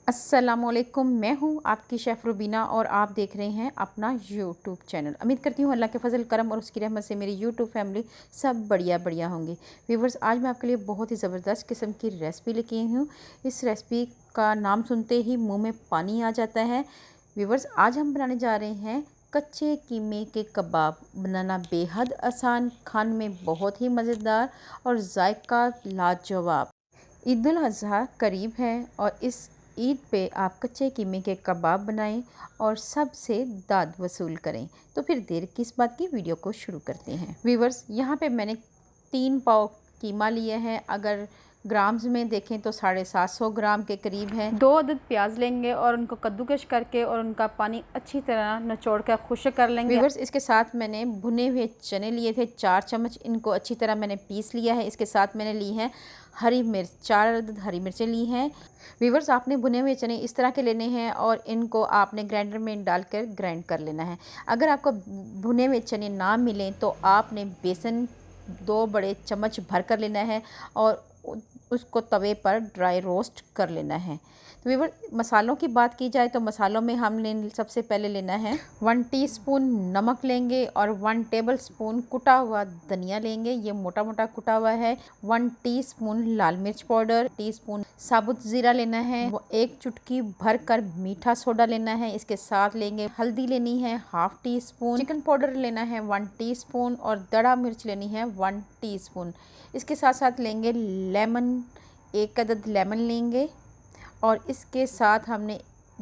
अस्सलामुअलैकुम, मैं हूँ आपकी शेफ़ रुबीना और आप देख रहे हैं अपना यूट्यूब चैनल। उम्मीद करती हूँ अल्लाह के फजल करम और उसकी रहमत से मेरी यूट्यूब फैमिली सब बढ़िया होंगी। व्यूवर्स, आज मैं आपके लिए बहुत ही ज़बरदस्त किस्म की रेसिपी लेके आई हूँ। इस रेसिपी का नाम सुनते ही मुँह में पानी आ जाता है। व्यूवर्स, आज हम बनाने जा रहे हैं कच्चे कीमे के कबाब। बनाना बेहद आसान, खाने में बहुत ही मज़ेदार और जायका लाजवाब। ईद उल अज़हा करीब है और इस ईद पे आप कच्चे कीमे के कबाब बनाएं और सबसे दाद वसूल करें। तो फिर देर किस बात की, वीडियो को शुरू करते हैं। व्यूवर्स, यहाँ पे मैंने 3 पाव कीमा लिए हैं। अगर ग्राम्स में देखें तो 750 ग्राम के करीब है। 2 अदद प्याज लेंगे और उनको कद्दूकश करके और उनका पानी अच्छी तरह निचोड़ कर खुश्क कर लेंगे। व्यूवर्स, इसके साथ मैंने भुने हुए चने लिए थे 4 चम्मच, इनको अच्छी तरह मैंने पीस लिया है। इसके साथ मैंने ली है हरी मिर्च, 4 अदद हरी मिर्चें ली हैं। व्यूवर्स, आपने भुने हुए चने इस तरह के लेने हैं और इनको आपने ग्राइंडर में डालकर ग्राइंड कर लेना है। अगर आपको भुने हुए चने ना मिलें तो आपने बेसन 2 बड़े चम्मच भर कर लेना है और उसको तवे पर ड्राई रोस्ट कर लेना है। तो व्यूवर, मसालों की बात की जाए तो मसालों में हम सबसे पहले लेना है 1 टीस्पून नमक लेंगे और 1 टेबल स्पून कुटा हुआ धनिया लेंगे, ये मोटा मोटा कुटा हुआ है। 1 टीस्पून लाल मिर्च पाउडर, टीस्पून साबुत ज़ीरा लेना है, 1 चुटकी भर कर मीठा सोडा लेना है। इसके साथ लेंगे हल्दी लेनी है 1/2 टीस्पून, चिकन पाउडर लेना है 1 टीस्पून और दड़ा मिर्च लेनी है 1 टीस्पून। इसके साथ साथ लेंगे लेमन, 1 अदद लेमन लेंगे और इसके साथ हमने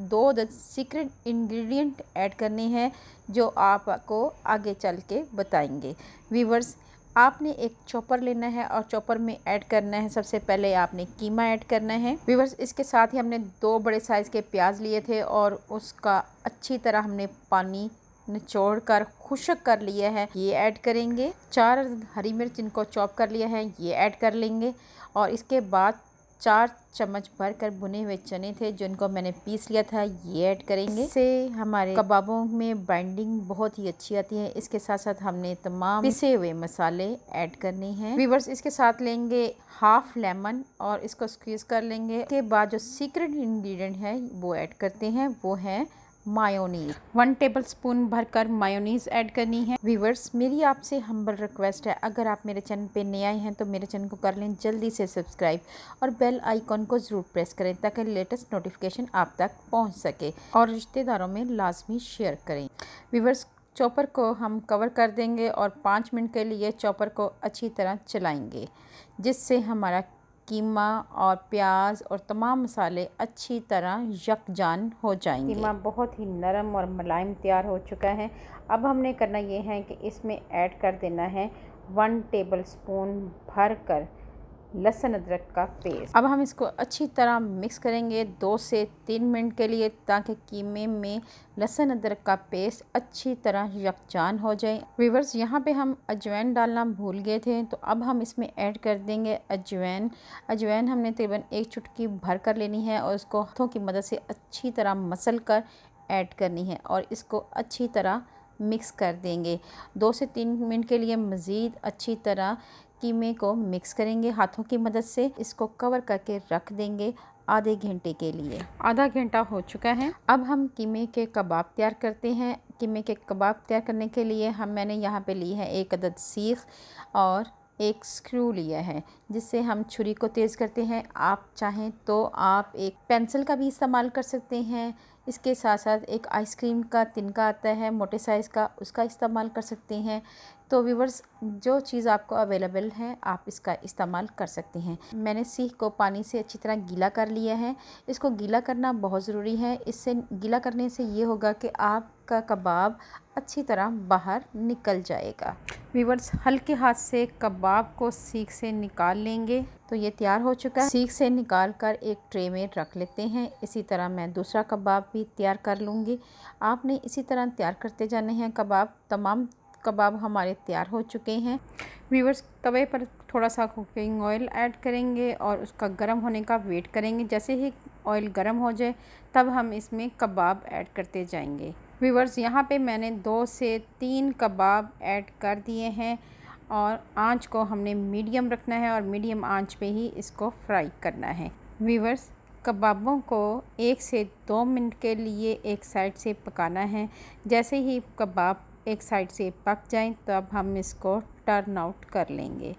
2 अदद सीक्रेट इंग्रेडिएंट ऐड करने हैं जो आपको आगे चल के बताएंगे। व्यूवर्स, आपने एक चॉपर लेना है और चॉपर में ऐड करना है, सबसे पहले आपने कीमा ऐड करना है। व्यूवर्स, इसके साथ ही हमने 2 बड़े साइज़ के प्याज लिए थे और उसका अच्छी तरह हमने पानी निचोड़ कर खुश्क कर लिया है, ये ऐड करेंगे। 4 हरी मिर्च इनको चॉप कर लिया है, ये ऐड कर लेंगे और इसके बाद 4 चम्मच भर कर भुने हुए चने थे जो इनको मैंने पीस लिया था, ये ऐड करेंगे। इससे हमारे कबाबों में बाइंडिंग बहुत ही अच्छी आती है। इसके साथ साथ हमने तमाम पिसे हुए मसाले ऐड करने हैं। व्यूवर्स, इसके साथ लेंगे 1/2 लेमन और इसको स्क्वीज़ कर लेंगे। इसके बाद जो सीक्रेट इंग्रेडिएंट है वो ऐड करते हैं, वो है मायोनीज। 1 टेबल स्पून भरकर मायोनीज ऐड करनी है। व्यूवर्स, मेरी आपसे हम्बल रिक्वेस्ट है, अगर आप मेरे चैनल पे नए आए हैं तो मेरे चैनल को कर लें जल्दी से सब्सक्राइब और बेल आइकॉन को ज़रूर प्रेस करें ताकि लेटेस्ट नोटिफिकेशन आप तक पहुंच सके और रिश्तेदारों में लाजमी शेयर करें। व्यूवर्स, चॉपर को हम कवर कर देंगे और 5 मिनट के लिए चॉपर को अच्छी तरह चलाएंगे, जिससे हमारा कीमा और प्याज और तमाम मसाले अच्छी तरह यकजान हो जाएंगे। कीमा बहुत ही नरम और मुलायम तैयार हो चुका है। अब हमने करना ये है कि इसमें ऐड कर देना है 1 टेबल स्पून भर कर लहसुन अदरक का पेस्ट। अब हम इसको अच्छी तरह मिक्स करेंगे 2 से 3 मिनट के लिए ताकि कीमे में लहसुन अदरक का पेस्ट अच्छी तरह यकजान हो जाए। व्यूवर्स, यहाँ पे हम अजवाइन डालना भूल गए थे, तो अब हम इसमें ऐड कर देंगे अजवाइन। अजवाइन हमने तकरीबन 1 चुटकी भर कर लेनी है और इसको हाथों की मदद से अच्छी तरह मसल कर ऐड करनी है और इसको अच्छी तरह मिक्स कर देंगे। 2 से 3 मिनट के लिए मज़ीद अच्छी तरह कीमे को मिक्स करेंगे हाथों की मदद से। इसको कवर करके रख देंगे आधे घंटे के लिए। आधा घंटा हो चुका है। अब हम कीमे के कबाब तैयार करते हैं। कीमे के कबाब तैयार करने के लिए मैंने यहाँ पे ली है 1 अदद सीख और 1 स्क्रू लिया है जिससे हम छुरी को तेज़ करते हैं। आप चाहें तो आप एक पेंसिल का भी इस्तेमाल कर सकते हैं। इसके साथ साथ एक आइसक्रीम का तिनका आता है मोटे साइज़ का, उसका इस्तेमाल कर सकते हैं। तो व्यूवर्स, जो चीज़ आपको अवेलेबल है आप इसका इस्तेमाल कर सकते हैं। मैंने सीख को पानी से अच्छी तरह गीला कर लिया है। इसको गीला करना बहुत ज़रूरी है। इससे गीला करने से ये होगा कि आपका कबाब अच्छी तरह बाहर निकल जाएगा। व्यूवर्स, हल्के हाथ से कबाब को सीख से निकाल लेंगे। तो ये तैयार हो चुका है। सीख से निकाल कर एक ट्रे में रख लेते हैं। इसी तरह मैं दूसरा कबाब भी तैयार कर लूँगी। आपने इसी तरह तैयार करते जाने हैं कबाब। तमाम कबाब हमारे तैयार हो चुके हैं। व्यूवर्स, तवे पर थोड़ा सा कुकिंग ऑयल ऐड करेंगे और उसका गर्म होने का वेट करेंगे। जैसे ही ऑयल गर्म हो जाए तब हम इसमें कबाब ऐड करते जाएंगे। व्यूवर्स, यहाँ पे मैंने 2 से 3 कबाब ऐड कर दिए हैं और आंच को हमने मीडियम रखना है और मीडियम आंच पे ही इसको फ्राई करना है। व्यूवर्स, कबाबों को 1 से 2 मिनट के लिए एक साइड से पकाना है। जैसे ही कबाब एक साइड से पक जाएं तब हम इसको टर्न आउट कर लेंगे।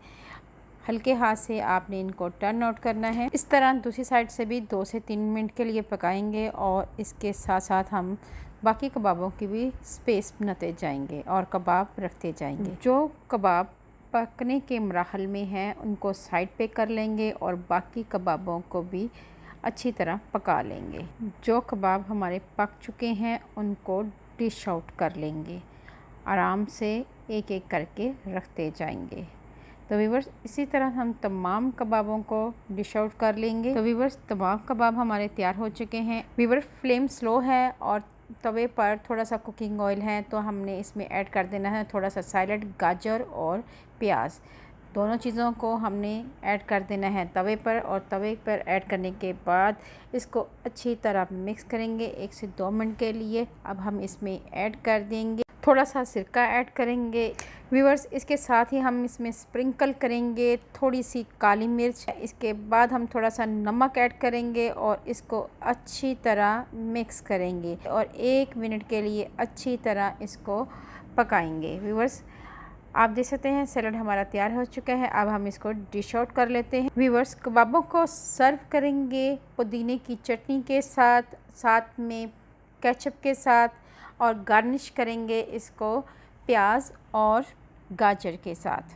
हल्के हाथ से आपने इनको टर्न आउट करना है। इस तरह दूसरी साइड से भी 2 से 3 मिनट के लिए पकाएंगे और इसके साथ साथ हम बाकी कबाबों की भी स्पेस बनाते जाएंगे और कबाब रखते जाएंगे। जो कबाब पकने के मराहल में हैं उनको साइड पे कर लेंगे और बाकी कबाबों को भी अच्छी तरह पका लेंगे। जो कबाब हमारे पक चुके हैं उनको डिश आउट कर लेंगे। आराम से एक एक करके रखते जाएंगे। तो व्यूअर्स इसी तरह हम तमाम कबाबों को डिश आउट कर लेंगे। तो व्यूअर्स तमाम कबाब हमारे तैयार हो चुके हैं। व्यूअर्स फ्लेम स्लो है और तवे पर थोड़ा सा कुकिंग ऑयल है, तो हमने इसमें ऐड कर देना है थोड़ा सा सैलड, गाजर और प्याज। दोनों चीज़ों को हमने ऐड कर देना है तवे पर, और तवे पर ऐड करने के बाद इसको अच्छी तरह मिक्स करेंगे 1 से 2 मिनट के लिए। अब हम इसमें ऐड कर देंगे थोड़ा सा सिरका ऐड करेंगे। व्यूअर्स इसके साथ ही हम इसमें स्प्रिंकल करेंगे थोड़ी सी काली मिर्च। इसके बाद हम थोड़ा सा नमक ऐड करेंगे और इसको अच्छी तरह मिक्स करेंगे और 1 मिनट के लिए अच्छी तरह इसको पकाएंगे। व्यूअर्स आप देख सकते हैं सैलड हमारा तैयार हो चुका है। अब हम इसको डिश आउट कर लेते हैं। व्यूअर्स कबाबों को सर्व करेंगे पुदीने की चटनी के साथ, साथ में केचप के साथ, और गार्निश करेंगे इसको प्याज और गाजर के साथ।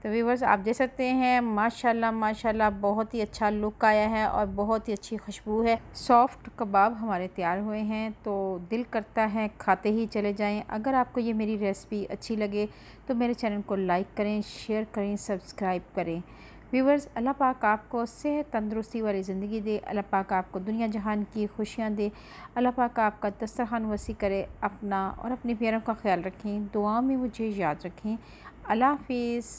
तो व्यूअर्स आप देख सकते हैं माशाल्लाह माशाल्लाह बहुत ही अच्छा लुक आया है और बहुत ही अच्छी खुशबू है। सॉफ्ट कबाब हमारे तैयार हुए हैं तो दिल करता है खाते ही चले जाएं। अगर आपको ये मेरी रेसिपी अच्छी लगे तो मेरे चैनल को लाइक करें, शेयर करें, सब्सक्राइब करें। व्यूअर्स अल्लाह पाक आपको सेहत तंदुरुस्ती वाली ज़िंदगी दे। अल्लाह पाक आपको दुनिया जहान की खुशियाँ दे। अल्लाह पाक आपका दस्तरखान वसी करे। अपना और अपने प्यारों का ख्याल रखें। दुआ में मुझे याद रखें। अल्लाह हाफिज़।